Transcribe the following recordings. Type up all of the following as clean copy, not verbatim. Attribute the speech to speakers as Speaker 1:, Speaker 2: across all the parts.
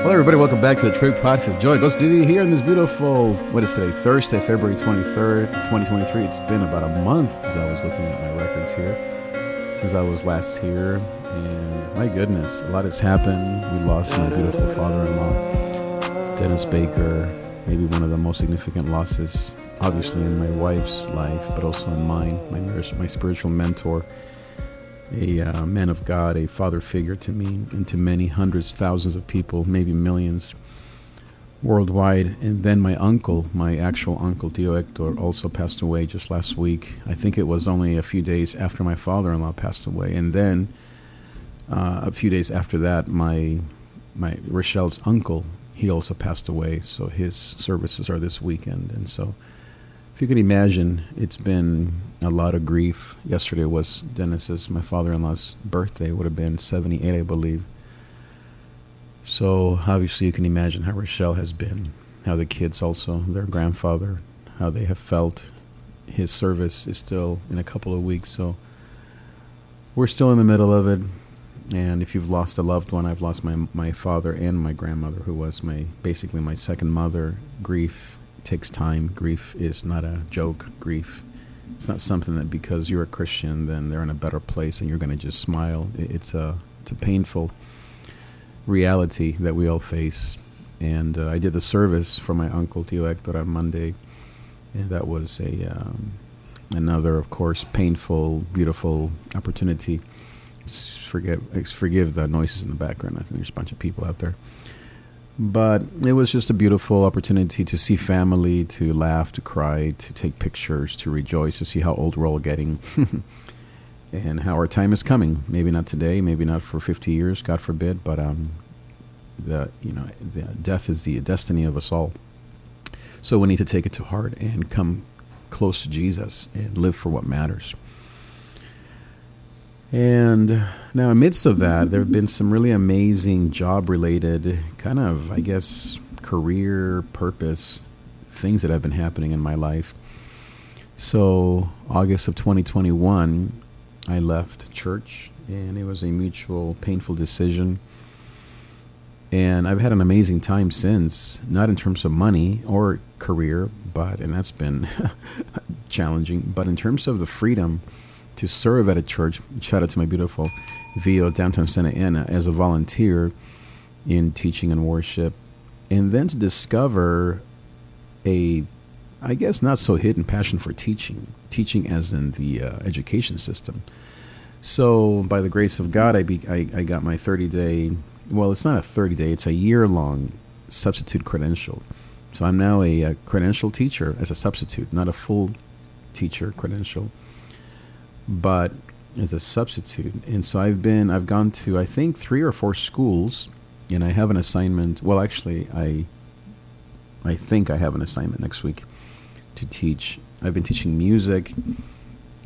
Speaker 1: Hello, everybody. Welcome back to the Trig Positive Joy. Goes to you here in this beautiful, what is today? Thursday, February 23rd, 2023. It's been about a month as I was looking at my records here since I was last here. And my goodness, a lot has happened. We lost my beautiful father-in-law, Dennis Baker. Maybe one of the most significant losses, obviously, in my wife's life, but also in mine, my spiritual mentor. A man of God, a father figure to me and to many hundreds, thousands of people, maybe millions worldwide. And then my uncle, my actual uncle, Tio Hector, also passed away just last week. I think it was only a few days after my father-in-law passed away. And then a few days after that, my Rochelle's uncle, he also passed away. So his services are this weekend. And so if you can imagine, it's been a lot of grief. Yesterday was Dennis's, my father-in-law's birthday. Would have been 78, I believe. So obviously you can imagine how Rochelle has been, how the kids also, their grandfather, how they have felt. His service is still in a couple of weeks, so we're still in the middle of it. And if you've lost a loved one, I've lost my father and my grandmother, who was basically my second mother. Grief takes time. Grief is not a joke. Grief, it's not something that because you're a Christian, then they're in a better place and you're going to just smile. It's a painful reality that we all face. And I did the service for my uncle Tio Hector on Monday, and that was another, of course, painful, beautiful opportunity. Forgive the noises in the background. I think there's a bunch of people out there. But it was just a beautiful opportunity to see family, to laugh, to cry, to take pictures, to rejoice, to see how old we're all getting and how our time is coming. Maybe not today, maybe not for 50 years, God forbid, but the death is the destiny of us all. So we need to take it to heart and come close to Jesus and live for what matters. And now, amidst of that, there have been some really amazing job-related kind of, I guess, career purpose things that have been happening in my life. So, August of 2021, I left church, and it was a mutual, painful decision. And I've had an amazing time since, not in terms of money or career, and that's been challenging, but in terms of the freedom to serve at a church. Shout out to my beautiful VO downtown Santa Ana as a volunteer in teaching and worship. And then to discover I guess not so hidden passion for teaching as in the education system. So by the grace of God, I got my 30-day, well, it's not a 30-day, it's a year-long substitute credential. So I'm now a credential teacher as a substitute, not a full teacher credential, but as a substitute. And so I've gone to, I think, 3 or 4 schools, and I have an assignment. Well, actually, I think I have an assignment next week to teach. I've been teaching music.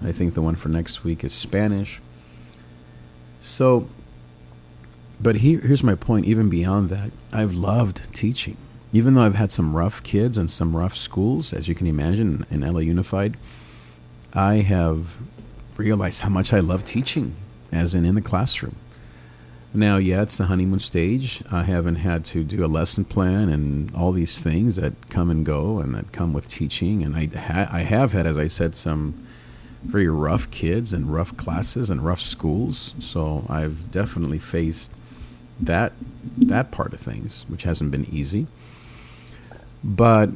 Speaker 1: I think the one for next week is Spanish. So, but here's my point. Even beyond that, I've loved teaching. Even though I've had some rough kids and some rough schools, as you can imagine, in LA Unified, I have realized how much I love teaching, as in the classroom. Now, yeah, it's the honeymoon stage. I haven't had to do a lesson plan and all these things that come and go and that come with teaching. And I have had, as I said, some very rough kids and rough classes and rough schools. So I've definitely faced that part of things, which hasn't been easy. But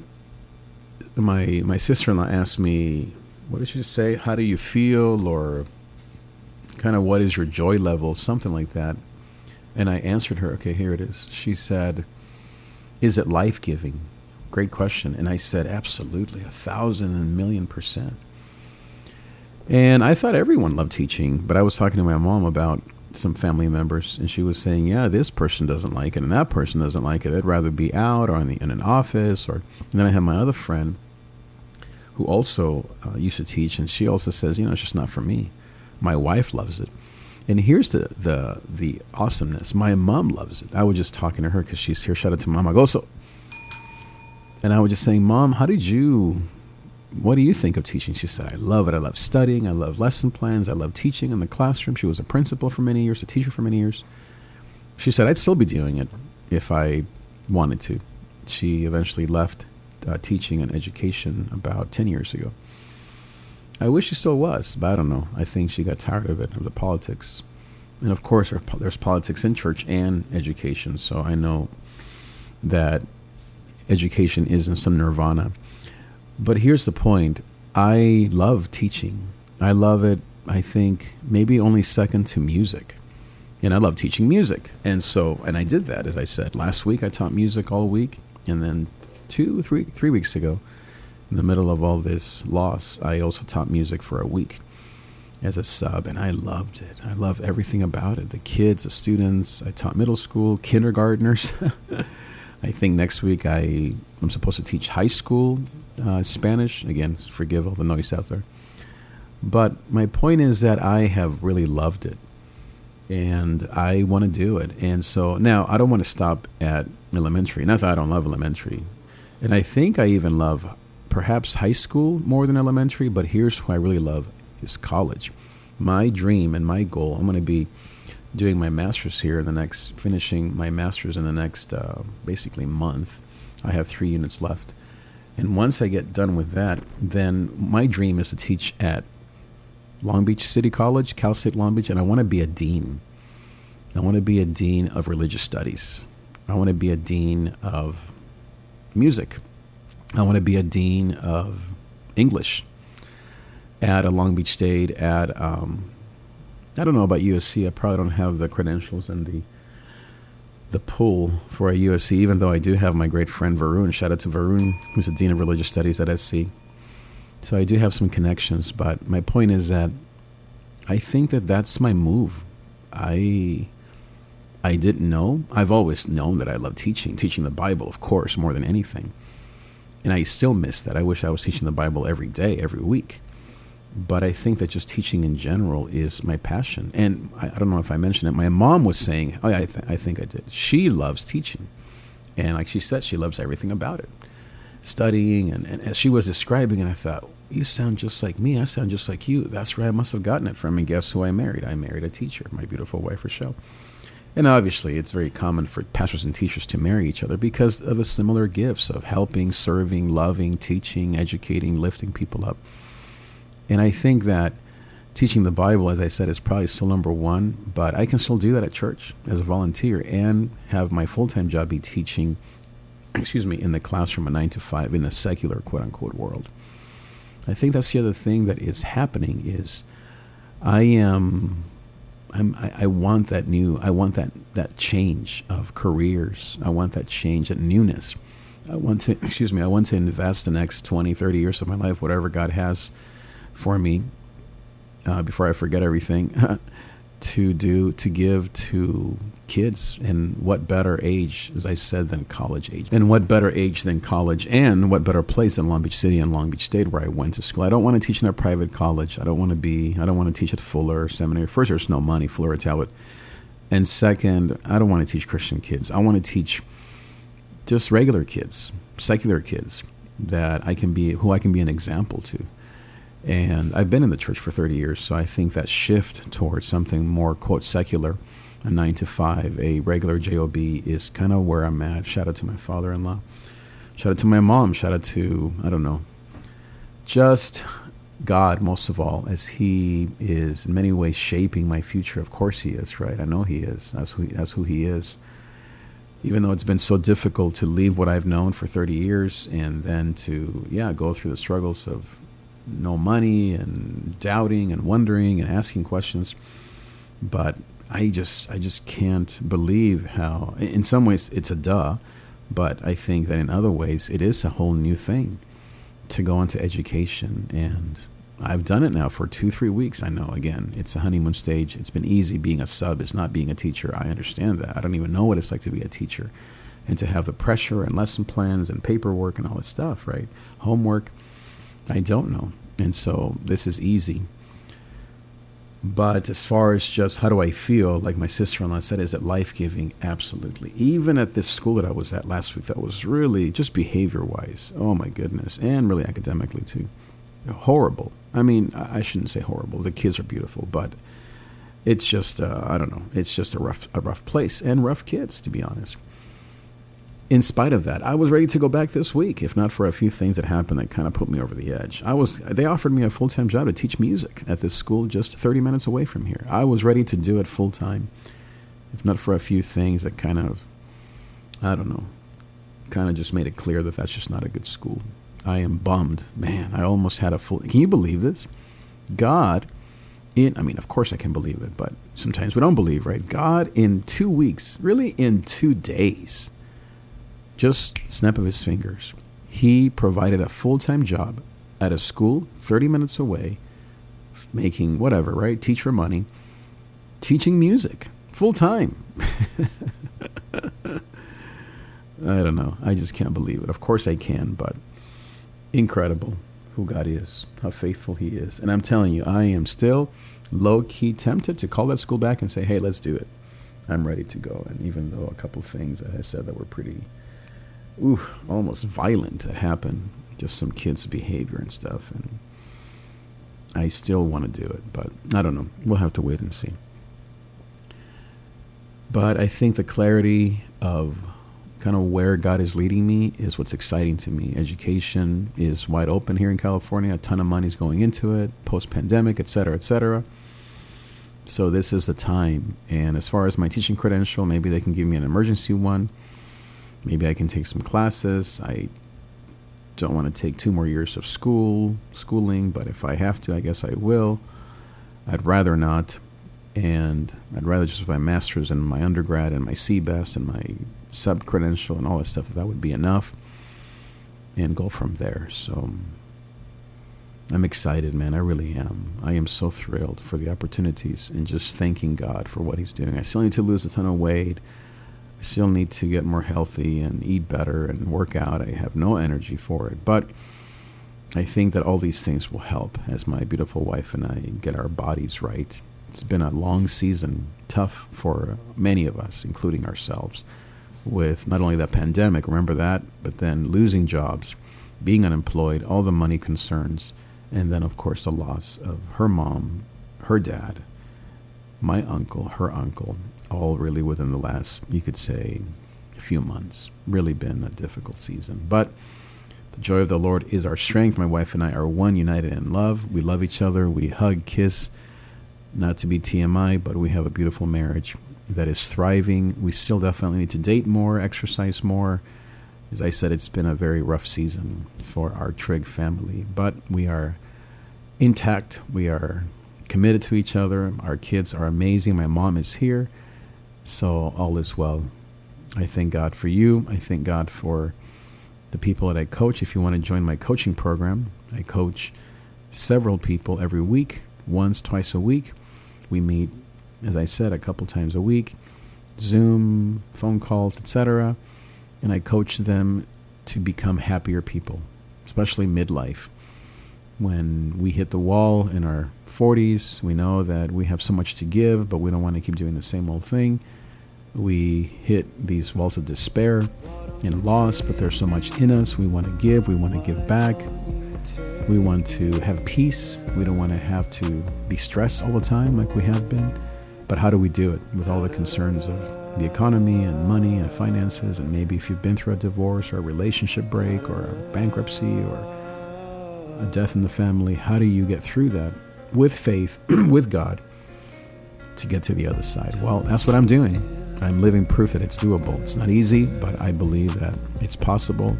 Speaker 1: my sister-in-law asked me, what did she say? How do you feel? Or kind of what is your joy level? Something like that. And I answered her, okay, here it is. She said, is it life-giving? Great question. And I said, absolutely, 1,000,000,000%. And I thought everyone loved teaching, but I was talking to my mom about some family members, and she was saying, yeah, this person doesn't like it, and that person doesn't like it. They'd rather be out or in an office. And then I had my other friend who also used to teach, and she also says, it's just not for me. My wife loves it. And here's the awesomeness. My mom loves it. I was just talking to her because she's here. Shout out to Mom. I go, and I was just saying, Mom, what do you think of teaching? She said, I love it. I love studying. I love lesson plans. I love teaching in the classroom. She was a principal for many years, a teacher for many years. She said, I'd still be doing it. if I wanted to. She eventually left teaching and education about 10 years ago. I wish she still was, but I don't know. I think she got tired of it, of the politics. And of course, there's politics in church and education. So I know that education isn't some nirvana. But here's the point. I love teaching. I love it, I think, maybe only second to music. And I love teaching music. And I did that, as I said. Last week, I taught music all week. And then 3 weeks ago, in the middle of all this loss, I also taught music for a week as a sub, and I loved it. I love everything about it. The kids, the students. I taught middle school, kindergartners. I think next week I'm supposed to teach high school Spanish. Again, forgive all the noise out there. But my point is that I have really loved it, and I want to do it. And so now I don't want to stop at elementary. Not that I don't love elementary. And I think I even love perhaps high school more than elementary, but here's who I really love is college. My dream and my goal, I'm going to be doing my master's here finishing my master's in the next basically month. I have 3 units left. And once I get done with that, then my dream is to teach at Long Beach City College, Cal State Long Beach, and I want to be a dean. I want to be a dean of religious studies. I want to be a dean of music. I want to be a dean of English at a Long Beach State, at, I don't know about USC. I probably don't have the credentials and the pull for a USC, even though I do have my great friend Varun. Shout out to Varun, who's the dean of religious studies at SC. So I do have some connections, but my point is that I think that that's my move. I didn't know. I've always known that I love teaching the Bible, of course, more than anything. And I still miss that. I wish I was teaching the Bible every day, every week. But I think that just teaching in general is my passion. And I don't know if I mentioned it. My mom was saying, I think I did. She loves teaching. And like she said, she loves everything about it. Studying. And as she was describing it, I thought, you sound just like me. I sound just like you. That's where I must have gotten it from. And guess who I married? I married a teacher, my beautiful wife, Rochelle. And obviously, it's very common for pastors and teachers to marry each other because of the similar gifts of helping, serving, loving, teaching, educating, lifting people up. And I think that teaching the Bible, as I said, is probably still number one, but I can still do that at church as a volunteer and have my full-time job be teaching, in the classroom a 9 to 5 in the secular, quote-unquote, world. I think that's the other thing that is happening is I want that change of careers. I want that change, that newness. I want to invest the next 20, 30 years of my life, whatever God has for me, before I forget everything, to give to kids. And what better age, as I said, than college age? And what better age than college? And what better place than Long Beach City and Long Beach State, where I went to school? I don't want to teach in a private college. I don't want to teach at Fuller Seminary. First, there's no money, Fuller or Talbot. And second, I don't want to teach Christian kids. I want to teach just regular kids, secular kids, who I can be an example to. And I've been in the church for 30 years, so I think that shift towards something more, quote, secular, a 9 to 5, a regular job, is kind of where I'm at. Shout out to my father-in-law. Shout out to my mom. Shout out to, I don't know, just God, most of all, as he is in many ways shaping my future. Of course he is, right? I know he is. That's who he is. Even though it's been so difficult to leave what I've known for 30 years and then to, go through the struggles of no money and doubting and wondering and asking questions. But I just can't believe how, in some ways it's a duh, but I think that in other ways it is a whole new thing to go into education. And I've done it now for 2-3 weeks. I know, again, it's a honeymoon stage. It's been easy being a sub. It's not being a teacher. I understand that. I don't even know what it's like to be a teacher and to have the pressure and lesson plans and paperwork and all that stuff, right? Homework. I don't know. And so this is easy. But as far as just how do I feel, like my sister-in-law said, is it life-giving? Absolutely. Even at this school that I was at last week, that was really just behavior-wise. Oh, my goodness. And really academically, too. Horrible. I mean, I shouldn't say horrible. The kids are beautiful, but it's just, I don't know. It's just a rough place and rough kids, to be honest. in spite of that, I was ready to go back this week, if not for a few things that happened that kind of put me over the edge. They offered me a full-time job to teach music at this school just 30 minutes away from here. I was ready to do it full-time, if not for a few things that kind of, I don't know, kind of just made it clear that that's just not a good school. I am bummed. Man, I almost had a full... Can you believe this? God, of course I can believe it, but sometimes we don't believe, right? God, in 2 weeks, really in 2 days, just snap of his fingers, he provided a full-time job at a school 30 minutes away, making whatever, right? Teacher money, teaching music full-time. I don't know. I just can't believe it. Of course I can, but incredible who God is, how faithful he is. And I'm telling you, I am still low-key tempted to call that school back and say, hey, let's do it. I'm ready to go. And even though a couple things that I said that were pretty, almost violent that happened, just some kids' behavior and stuff, and I still want to do it. But I don't know. We'll have to wait and see. But I think the clarity of kind of where God is leading me is what's exciting to me. Education is wide open here in California. A ton of money is going into it, post-pandemic, et cetera, et cetera. So this is the time. And as far as my teaching credential, maybe they can give me an emergency one. Maybe I can take some classes. I don't want to take 2 more years of schooling, but if I have to, I guess I will. I'd rather not. And I'd rather just my master's and my undergrad and my CBEST and my sub-credential and all that stuff, that would be enough, and go from there. So I'm excited, man. I really am. I am so thrilled for the opportunities and just thanking God for what he's doing. I still need to lose a ton of weight. I still need to get more healthy and eat better and work out. I have no energy for it. But I think that all these things will help as my beautiful wife and I get our bodies right. It's been a long season, tough for many of us, including ourselves, with not only the pandemic, remember that, but then losing jobs, being unemployed, all the money concerns, and then, of course, the loss of her mom, her dad, my uncle, her uncle, all really within the last, you could say, few months. Really been a difficult season. But the joy of the Lord is our strength. My wife and I are one, united in love. We love each other. We hug, kiss. Not to be TMI, but we have a beautiful marriage that is thriving. We still definitely need to date more, exercise more. As I said, it's been a very rough season for our Trig family, but we are intact. We are committed to each other. Our kids are amazing. My mom is here, so all is well. I thank God for you. I thank God for the people that I coach. If you want to join my coaching program, I coach several people every week, once, twice a week. We meet, as I said, a couple times a week, Zoom, phone calls, etc. And I coach them to become happier people, especially midlife. When we hit the wall in our 40s, we know that we have so much to give, but we don't want to keep doing the same old thing. We hit these walls of despair and loss, but there's so much in us. We want to give back. We want to have peace. We don't want to have to be stressed all the time like we have been. But how do we do it with all the concerns of the economy and money and finances? And maybe if you've been through a divorce or a relationship break or a bankruptcy or a death in the family, how do you get through that with faith, with God, to get to the other side? Well, that's what I'm doing. I'm living proof that it's doable. It's not easy, but I believe that it's possible,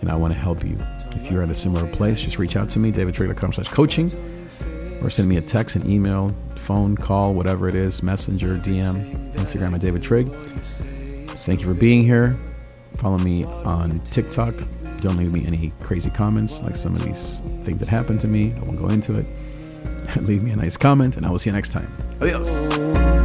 Speaker 1: and I want to help you. If you're at a similar place, just reach out to me, davidTrig.com/coaching, or send me a text, an email, phone, call, whatever it is, messenger, DM, Instagram at davidTrig. Thank you for being here. Follow me on TikTok. Don't leave me any crazy comments like some of these things that happened to me. I won't go into it. Leave me a nice comment, and I will see you next time. Adios.